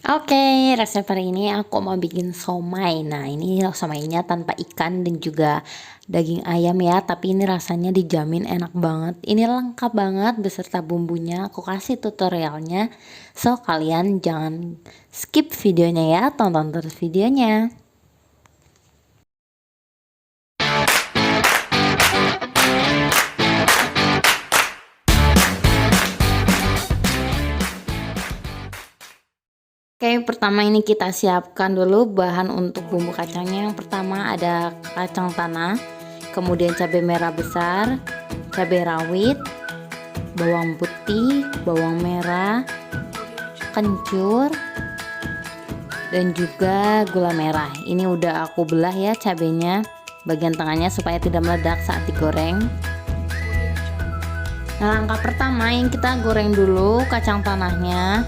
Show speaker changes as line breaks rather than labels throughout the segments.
Oke, resep hari ini aku mau bikin somai. Nah, ini somainya tanpa ikan dan juga daging ayam ya, tapi ini rasanya dijamin enak banget. Ini lengkap banget beserta bumbunya. Aku kasih tutorialnya. So, kalian jangan skip videonya ya, tonton terus videonya. Oke, pertama ini kita siapkan dulu bahan untuk bumbu kacangnya. Yang pertama ada kacang tanah, kemudian cabai merah besar, cabai rawit, bawang putih, bawang merah, kencur, dan juga gula merah. Ini udah aku belah ya cabenya bagian tengahnya supaya tidak meledak saat digoreng. Nah, langkah pertama yang kita goreng dulu kacang tanahnya.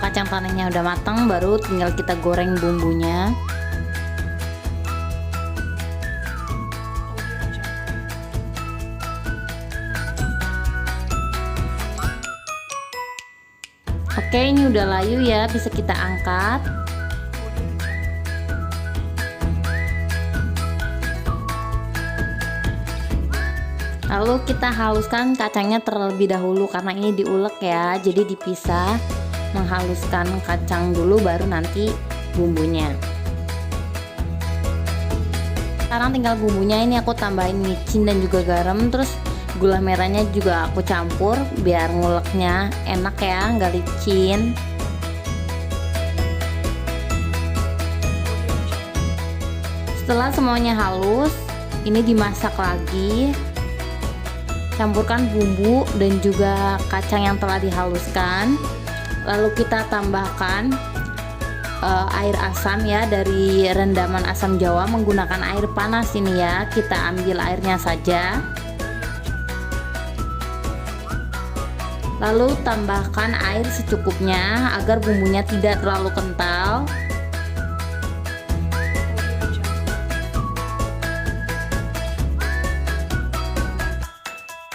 Kacang tanahnya udah matang, baru tinggal kita goreng bumbunya. Oke, ini udah layu ya, bisa kita angkat. Lalu kita haluskan kacangnya terlebih dahulu karena ini diulek ya, jadi dipisah. Menghaluskan kacang dulu baru nanti bumbunya. Sekarang tinggal bumbunya ini aku tambahin micin dan juga garam, terus gula merahnya juga aku campur biar nguleknya enak ya, nggak licin. Setelah semuanya halus, ini dimasak lagi. Campurkan bumbu dan juga kacang yang telah dihaluskan. Lalu kita tambahkan air asam ya, dari rendaman asam jawa menggunakan air panas ini ya, kita ambil airnya saja. Lalu tambahkan air secukupnya agar bumbunya tidak terlalu kental.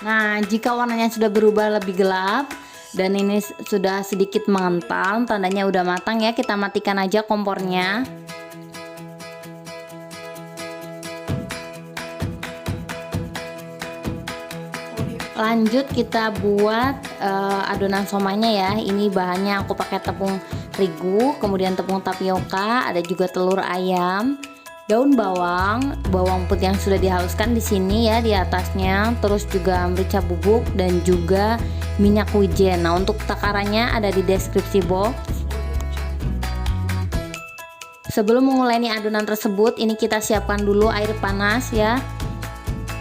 Nah, jika warnanya sudah berubah lebih gelap dan ini sudah sedikit mengental, tandanya udah matang ya, kita matikan aja kompornya. Lanjut kita buat adonan somainya ya. Ini bahannya aku pakai tepung terigu, kemudian tepung tapioka, ada juga telur ayam, daun bawang, bawang putih yang sudah dihaluskan di sini ya di atasnya, terus juga merica bubuk dan juga minyak wijen. Nah, untuk takarannya ada di deskripsi box. Sebelum menguleni adonan tersebut, ini kita siapkan dulu air panas ya.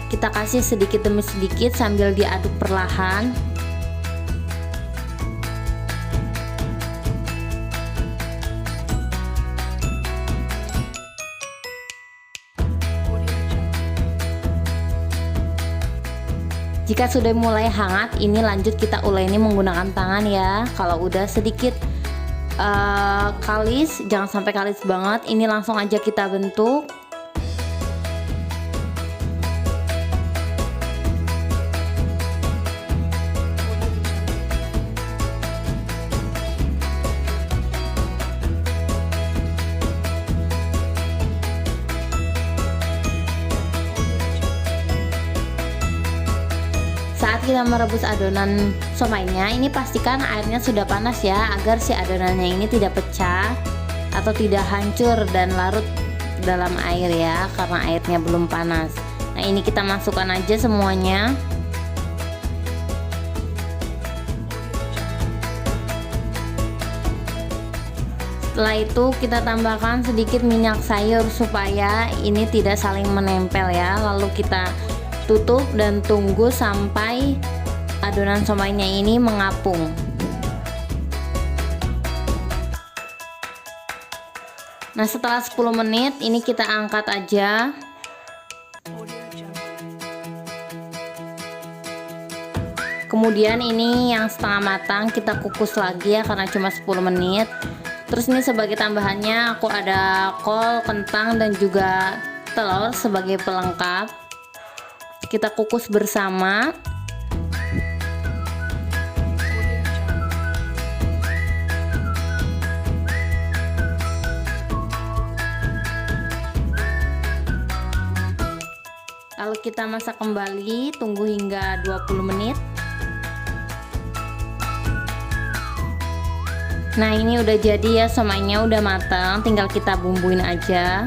Kita kasih sedikit demi sedikit sambil diaduk perlahan. Jika sudah mulai hangat, ini lanjut kita uleni menggunakan tangan ya. Kalau udah sedikit kalis, jangan sampai kalis banget, ini langsung aja kita bentuk. Saat kita merebus adonan somainya, ini pastikan airnya sudah panas ya, agar si adonannya ini tidak pecah atau tidak hancur dan larut dalam air ya, karena airnya belum panas. Nah, ini kita masukkan aja semuanya. Setelah itu kita tambahkan sedikit minyak sayur supaya ini tidak saling menempel ya. Lalu kita tutup dan tunggu sampai adonan somainya ini mengapung. Nah, setelah 10 menit ini kita angkat aja. Kemudian ini yang setengah matang kita kukus lagi ya, karena cuma 10 menit. Terus ini sebagai tambahannya aku ada kol, kentang dan juga telur sebagai pelengkap. kita kukus bersama. Lalu kita masak kembali, tunggu hingga 20 menit. Nah, ini udah jadi ya, somainya udah matang, tinggal kita bumbuin aja.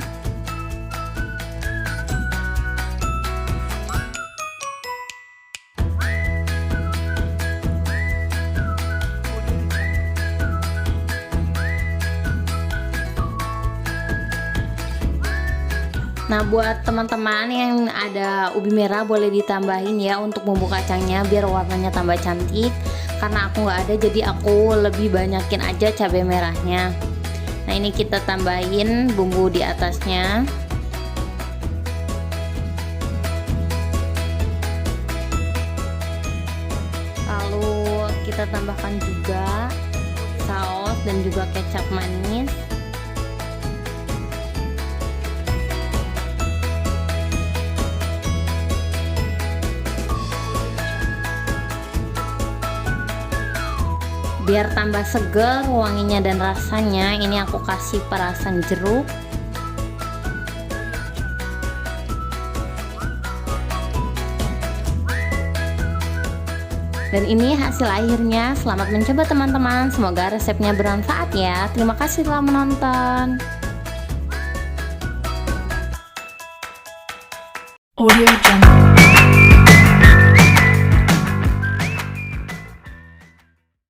Nah, buat teman-teman yang ada ubi merah boleh ditambahin ya untuk bumbu kacangnya biar warnanya tambah cantik. Karena aku nggak ada, jadi aku lebih banyakin aja cabai merahnya. Nah, ini kita tambahin bumbu di atasnya. Lalu kita tambahkan juga saus dan juga kecap manis. Biar tambah seger wanginya dan rasanya, ini aku kasih perasan jeruk. Dan ini hasil akhirnya. Selamat mencoba teman-teman, semoga resepnya bermanfaat ya. Terima kasih telah menonton.
Audio Jungle.